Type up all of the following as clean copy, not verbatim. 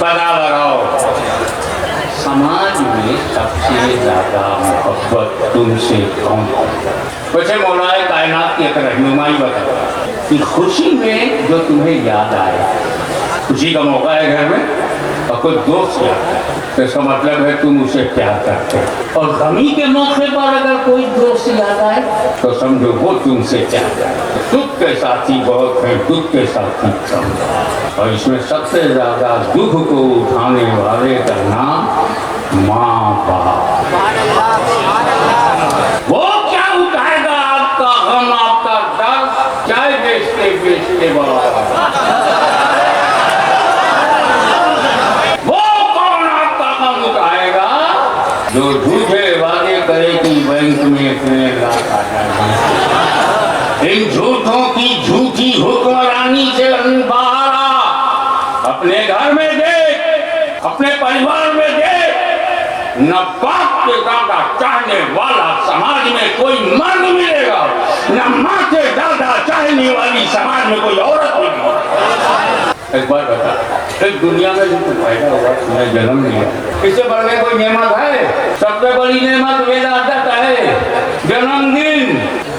बता लगाओ। समाज में सबसे ज्यादा मोहब्बत तुमसे कौन करता है? वैसे मौलाए कायनात की एक रहनुमाई बता कि खुशी में जो तुम्हें याद आए, खुशी का मौका है घर में और कोई दोस्त याद है तो इसका मतलब है तुम उसे प्यार करते हो। और गमी के मौके पर अगर कोई दोस्त याद आए तो समझो वो तुमसे प्यार करते। दुख के साथी बहुत है, दुख के साथी कम। और इसमें सबसे ज्यादा दुख को उठाने वाले का नाम माँ बाप। वो क्या उठाएगा आपका गम, आपका दर्द, चाय बेचते बेचते बड़ा। वो कौन आपका गम उठाएगा जो झूठे वादे करे कि बैंक में इतने लाख आ जाएंगे। इन झूठों की झूठी हुक्मरानी से बाहर आ। अपने घर में देख, अपने परिवार में देख, न बाप के दादा चाहने वाला समाज में कोई मर्द मिलेगा, न माँ के दादा चाहने वाली समाज में कोई औरत मिलेगी। एक बार बता, इस दुनिया में जो पैदा हुआ, तुम्हें जन्म लिया, इससे बढ़ के कोई नेमत है? सबसे बड़ी नेमत वेदांत है, जन्मदिन।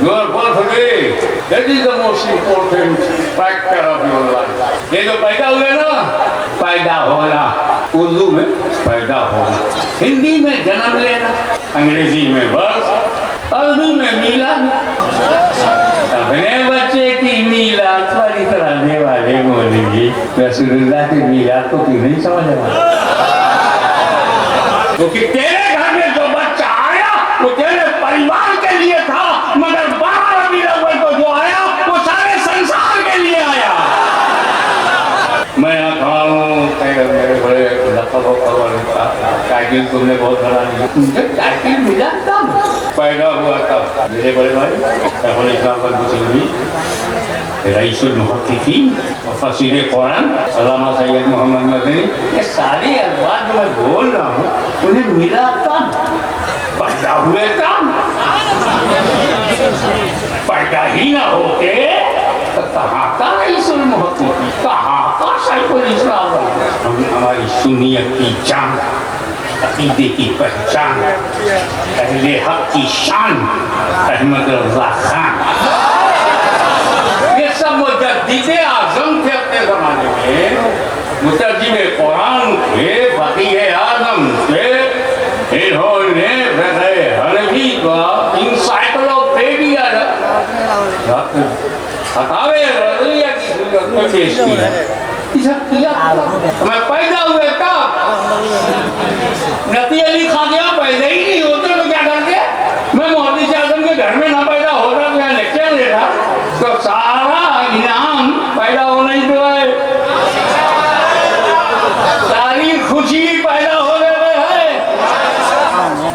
Your birthday, that is the most important factor of your life. ये जो पैदा हुए ना, पैदा होना, उर्दू में पैदा होना, हिंदी में जन्म लेना, अंग्रेजी में बर्थ, उर्दू में मिलाद। अपने बच्चे की मिलाद पर इतराने वाले बोलेंगे रसूलुल्लाह की मिलाद को क्यों नहीं समझ आया? क्योंकि तेरे घर में जो बच्चा आया वो तेरे परिवार के लिए था, मगर बाहर अभी रबी को जो आया वो सारे संसार के लिए आया। मैं यहाँ खड़ा हूँ, मेरे बड़े टाइटल तुमने बहुत बड़ा लिया, मुझे टाइटल मिला तब पैदा हुआ था। मेरे बड़े भाई रईसुल मुहक्किकीन और फसीर कुरान अल्लामा सैयद मोहम्मद मदनी, ये सारे अल्फाज जो मैं बोल रहा हूँ उन्हें मिला तब, पैदा हुए तब। पैदा ही ना होके तो कहाँ का रईसुल मुहक्किकीन, कहाँ का शाइखुल इस्लाम? हमारी सुन्नियत की जान, अकीदे की पहचान, अहले हक की शान अहमद रज़ा खान, ये सब मुजद्दिदे आज़म थे अपने ज़माने में, मुतर्जिमे कुरान थे, फ़क़ीहे आज़म थे। इन्होंने हनफी का इंसाइक्लोपीडिया फतावे रज़िया की सूरत में पेश किया। मैं पैदा हुए तब नबी अली खादिया पैदा ही नहीं होते तो क्या करते? मैं मोहद्दिस आज़म के घर में ना पैदा होता तो यहाँ लेक्चर देता, तो सारा इनाम पैदा होना ही तो है, सारी खुशी पैदा होने में है।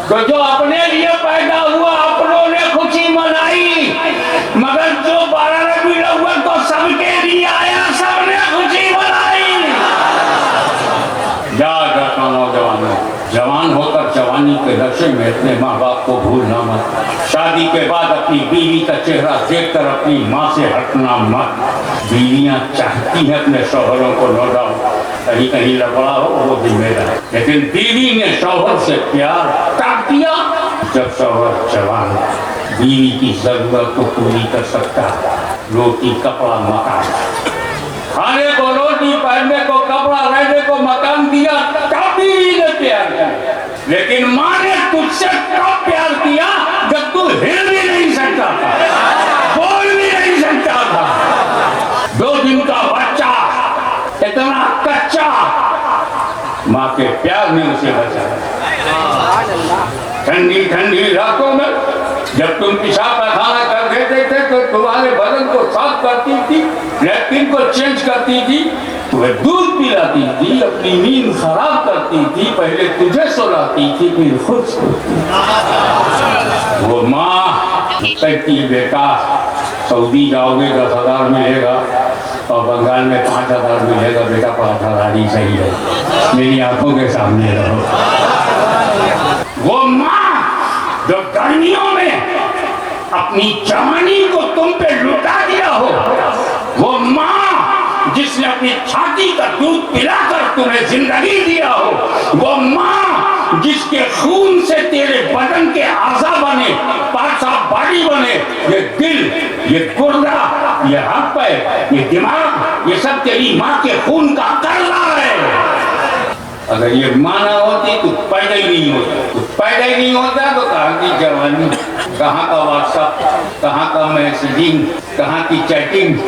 तो जो अपने लिए पैदा हुआ अपनों ने खुशी मनाई, मगर जो 12 रबीउल अव्वल को सबके लिए आया सबने खुशी मनाई। याद रखना नौजवानों, जवान होकर जवानी के नशे में अपने माँ बाप को भूलना मत। शादी के बाद अपनी बीवी का चेहरा देखकर अपनी माँ से हटना मत। बीवियाँ चाहती हैं अपने शौहरों को, नो डाउट, कहीं कहीं लफड़ा हो वो जिम्मेदार, लेकिन बीवी ने शौहर से प्यार काट दिया जब शौहर जवान बीवी की जरूरत को पूरी कर सकता है। रोटी कपड़ा मकान, खाने को रोटी, पहनने को कपड़ा, रहने को मकान दिया, तब बीवी ने प्यार किया। लेकिन माँ ने तुझसे कब प्यार किया? जब तू हिल भी नहीं सकता था, बोल भी नहीं सकता था। 2 दिन का बच्चा इतना कच्चा, माँ के प्यार ने उसे बचाया। ठंडी ठंडी रातों में जब तुम पेशाब खाना कर देते थे तो तुम्हारे बदन को साफ करती थी, लेट्रिन को चेंज करती थी, तुम्हें दूध पिलाती थी, अपनी नींद खराब करती थी, पहले तुझे सुलाती थी फिर खुद सोती। वो माँ कहती है बेटा सऊदी जाओगे 10,000 मिलेगा और बंगाल में 5,000 मिलेगा, बेटा 5,000 ही सही है, मेरी आंखों के सामने रहो। वो माँ जो गर्मियों में अपनी जवानी को तुम पे लुटा दिया हो, वो माँ जिसने अपनी छाती का दूध पिलाकर तुम्हें जिंदगी दिया हो, वो माँ जिसके खून से तेरे बदन के आज़ा बने, पासा बॉडी बने, ये दिल, ये गुर्दा, ये हाथ पैर, ये दिमाग, ये सब तेरी माँ के खून का कर्जा है। अगर ये माँ ना होती तो पैदा ही नहीं होता, तो पैदा ही नहीं होता तो कहाँ की जवानी, कहाँ का व्हाट्सएप, कहाँ का मैसेजिंग, कहाँ की चैटिंग।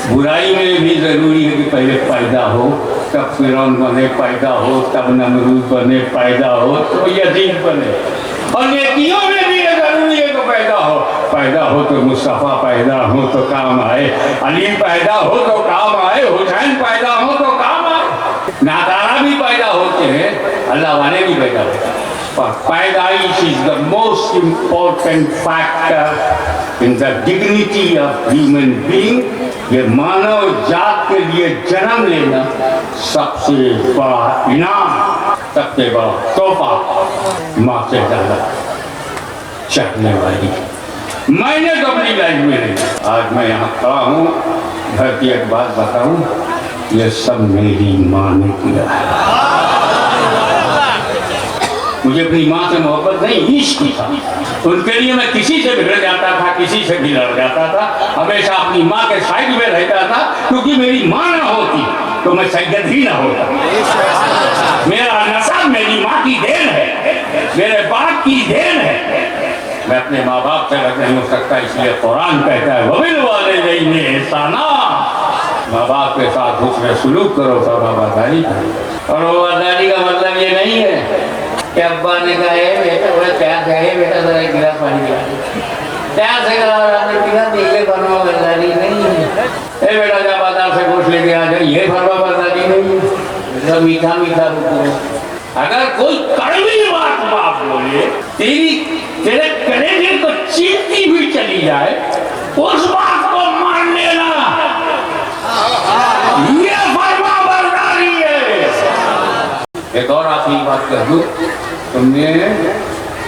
बुराई में भी जरूरी है कि पहले पैदा हो, तब फिरौन बने पैदा हो, तब नमरूद बने पैदा हो, तो यजीद बने। और नेकियों में भी ये जरूरी है कि पैदा हो तो मुस्तफ़ा पैदा हो तो काम आए, अली पैदा हो तो काम आए, हुसैन पैदा हो तो काम आए। नादारा भी पैदा होते हैं, अल्लाह वाले भी पैदा होते हैं, पर पैदाइश is the most important factor in the dignity of human being. ये मानव जात के लिए जन्म लेना सबसे बड़ा इनाम, सबसे बड़ा तोहफा माँ से ज़्यादा चाहने वाली। मैंने तो अपनी लाइफ में नहीं, आज मैं यहाँ खड़ा हूँ, घर की एक बात बताऊँ, ये सब मेरी माँ ने किया है। मुझे अपनी माँ से मोहब्बत नहीं, इश्क था। उनके लिए मैं किसी से बिगड़ जाता था, किसी से भी लड़ जाता था, हमेशा अपनी माँ के साइड में रहता था, क्योंकि मेरी माँ ना होती तो मैं सैयद ही ना होता। मेरा नसब मेरी माँ की देन है, मेरे बाप की देन है। मैं अपने माँ बाप से अलग नहीं हो सकता, इसलिए कुरान कहता है वबिल वालिदैन इहसाना, माँ बाप के साथ हुस्न सलूक करो, फरमाबरदारी करो। और वफादारी का मतलब ये नहीं है कि अब्बा ने कहा है बेटा बड़ा प्यार से है बेटा जरा एक गिलास पानी पिला, प्यार से कहा आपने पिला तो ये फरमाबरदारी नहीं है। ए बेटा जा बाजार से गोश्त लेके आ जाए, ये फरमाबरदारी नहीं है। मीठा मीठा अगर कोई कड़वी बात बाप बोले, तेरे कलेजे को चीरती हुई चली जाए, उस बात को मान लेना, ये फरमाबरदारी है। एक और आखिरी बात कर दूं, तुमने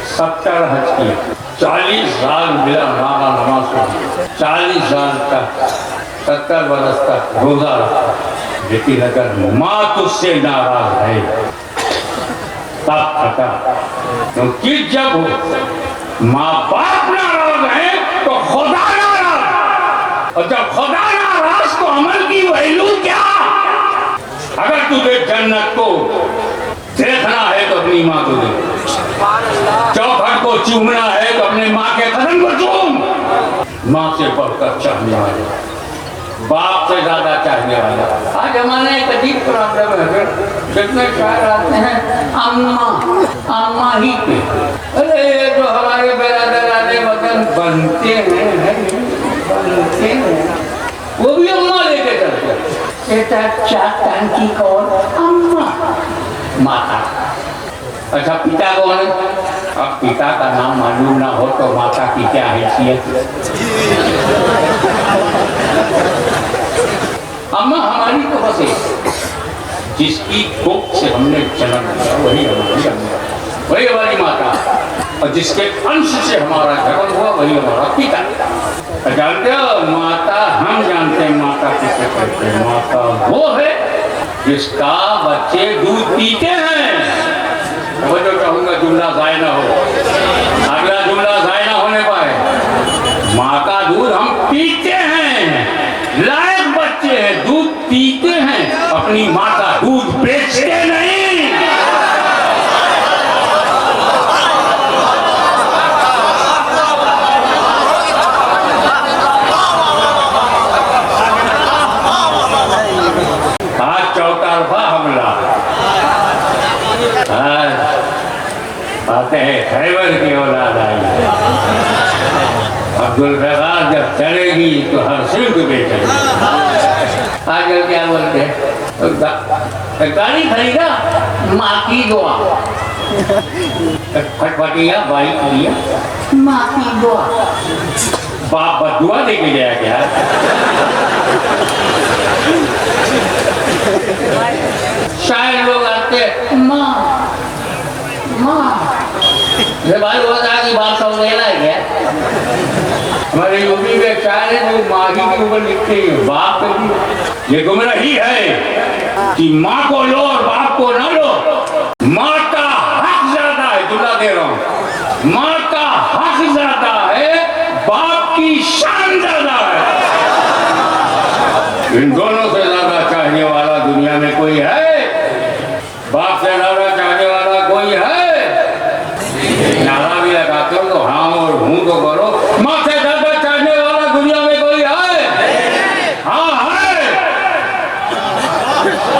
70 हज किया, 40 साल बिना नमाज पढ़ी, 40 साल तक 70 बरस तक रोजा रखा, लेकिन अगर माँ तुझसे नाराज है तब खता, क्योंकि जब माँ बाप नाराज है तो खुदा नाराज, और जब खुदा नाराज तो अमल की वैल्यू क्या। अगर तुझे जन्नत को देखना है तो अपनी माँ को देख, चौखट को चूमना है तो अपने माँ के कदम को चूम। माँ से बढ़कर चाहने वाले, बाप से ज्यादा चाहने वाला। आज हमारे एक अजीब प्रॉब्लम है, जितने शायर आते हैं अम्मा अम्मा ही पे, अरे ये जो हमारे बेरादराने वतन बनते हैं वो भी अम्मा लेके चलते, बेटा चार टांकी कौन, अम्मा माता। अच्छा पिता कौन है? अब पिता का नाम मालूम ना हो तो माता की क्या हैसियत। अम्मा हमारी तो बस जिसकी कोख से हमने जन्म लिया वही हमारी अम्मा, वही हमारी माता, और जिसके अंश से हमारा जन्म हुआ वही हमारा पिता। जानते हो माता, हम जानते हैं माता किसे कहते हैं। माता वो है जिसका बच्चे दूध पीते हैं। वो जो कहूँगा जुमला ज़ाय ना हो, अगला जुमला ज़ाय ना होने पाए। माँ का दूध हम पीते हैं, लायक बच्चे हैं, दूध पीते हैं, अपनी माँ का दूध बेचते नहीं। आज चौतरफा हमला, आते हैं खैबर की औलाद आई, अब्दुल रज़ाक जब चलेगी तो हर सिंह बेचेगी। आजकल क्या बोलते हैं, गाड़ी खरीदा माँ की दुआ, फटफटिया बाइक लिया माँ की दुआ, बाप बदुआ देके गया क्या। शायद लोग आते माँ माँ, भाई वो की बात समझ लेना है क्या। हमारे यूपी में शायर है जो माँ ही के ऊपर लिखते हैं, बाप पे भी। ये गुमराही है कि माँ को लो और बाप को ना लो। माँ का हक ज्यादा है, दुल्हा दे रहा हूं, माँ का हक ज्यादा है, बाप की शान ज्यादा है। इन दोनों से ज्यादा चाहने वाला दुनिया में कोई है? बाप से ज्यादा चाहने वाला कोई है? नारा भी लगाते हो तो हाँ और हूं तो करो। माँ से ज्यादा चाहने वाला दुनिया में कोई है? हाँ है,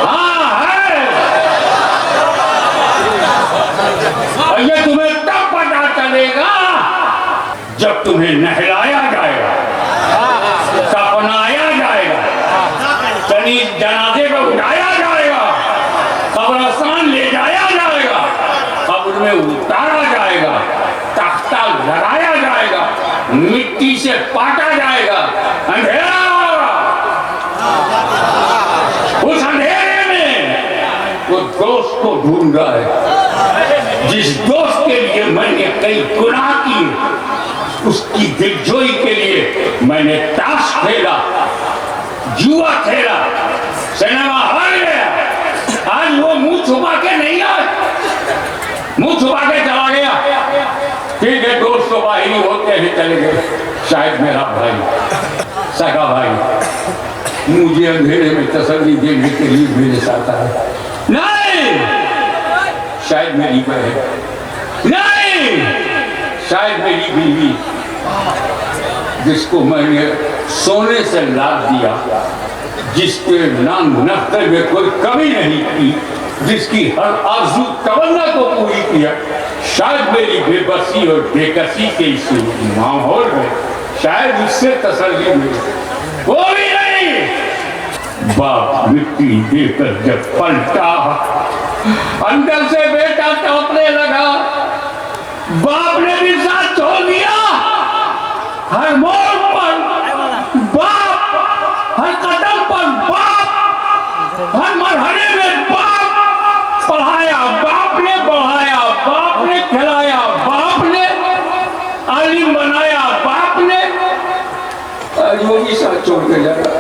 हाँ है। और ये तुम्हें तब पता चलेगा जब तुम्हें नहलाया जाएगा, सपनाया जाएगा, जनाजे को उठाया जाएगा, कब्रिस्तान ले जाया जाएगा, कब्र में उतारा जाएगा, तख्ता लगाया जाएगा, मिट्टी से पाटा जाएगा, अंधेरा होगा। उस अंधेरे में वो दोस्त को ढूंढ रहा है जिस दोस्त के लिए मैंने कई गुनाह किए, उसकी दिलजोई के लिए मैंने ताश खेला, जुआ खेला, सिनेमा हॉल गया। आज वो मुंह छुपा के नहीं आया, मुंह छुपा के चला गया। ठीक है, दोस्त तो बाहरी होते ही चले गए। शायद मेरा भाई, सगा भाई, मुझे अंधेरे में तसल्ली देने के लिए मेरे साथ आया। नहीं, शायद मेरी बहन, नहीं, शायद मेरी बीवी, जिसको मैंने सोने से लाद दिया, जिसके नाम नफ्ते में कोई कमी नहीं की, जिसकी हर आरज़ू तमन्ना को पूरी किया। शायद मेरी बेबसी और बेकसी के इस माहौल में शायद उससे तसल्ली मिली, वो भी नहीं। बाप मिट्टी देकर जब पलटा, अंदर से बेटा टोकने लगा। बाप ने भी साथ छोड़ दिया। हर मोड़ पर बाप, हर कदम पर बाप, हर मरहले में बाप। पढ़ाया बाप ने, बढ़ाया बाप ने, खिलाया बाप ने, आलिम बनाया बाप ने। आज वो भी साथ छोड़ के जा रहा।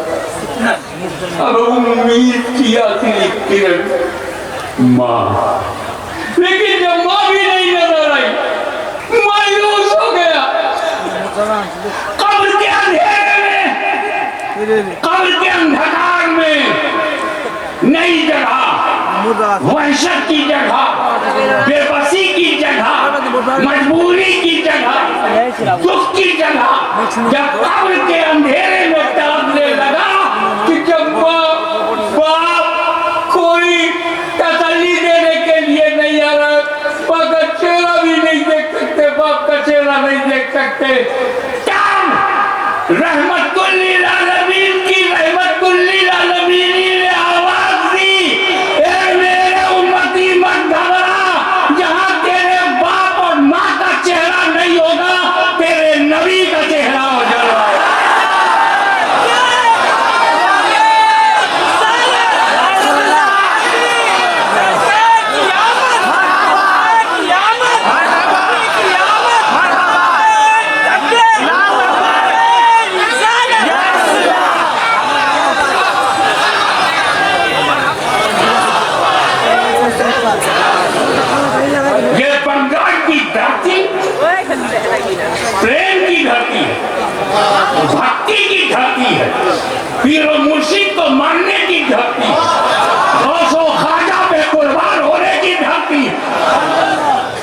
अब उम्मीद की आखिरी किरण माँ, लेकिन जब माँ भी नहीं नजर आई, मायूस हो गया। कब्र के अंधेरे में, कब्र के अंधकार में नई जगह, वहशत की जगह, बेबसी की जगह, मजबूरी की जगह, दुख की जगह, जब कब्र के अंधेरे में तड़पने लगा कि जब बाप कोई तसल्ली देने के लिए नहीं आ रहा, बाप का चेहरा भी नहीं देख सकते, बाप का चेहरा नहीं देख सकते। रहमतुल्लिल आलमीन की रहमतुल्लिल आलमीन ने आवाज दी, ए मेरे उम्मती मत घबरा, जहां तेरे बाप और माँ का चेहरा नहीं होगा, तेरे नबी का चेहरा हो जाएगा। प्रेम की धरती है, भक्ति की धरती है, पीर और मुर्शिद को मानने की धरती है, गौसो ख्वाजा पे कुर्बान होने की धरती है।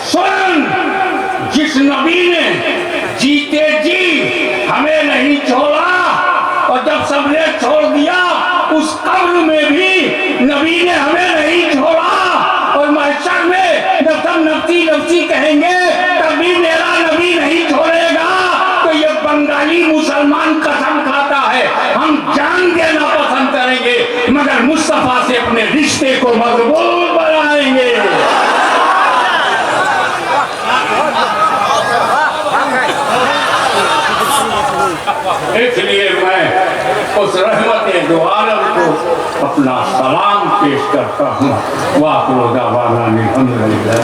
स्वयं जिस नबी ने जीते जी हमें नहीं छोड़ा और जब सबने छोड़ दिया, उस कब्र में भी नबी ने हमें नहीं छोड़ा और महशर में जब सब नफ्सी नफ्सी कहेंगे तब भी मेरा नबी नहीं छोड़ेगा। तो ये बंगाली मुसलमान कसम खाता है, हम जान देना पसंद करेंगे मगर मुस्तफा से अपने रिश्ते को मजबूत बनाएंगे। इसलिए मैं उस रहमत दो आलम को अपना सलाम पेश करता हूँ। वाक़िअ दावाना अल्हम्दुलिल्लाह।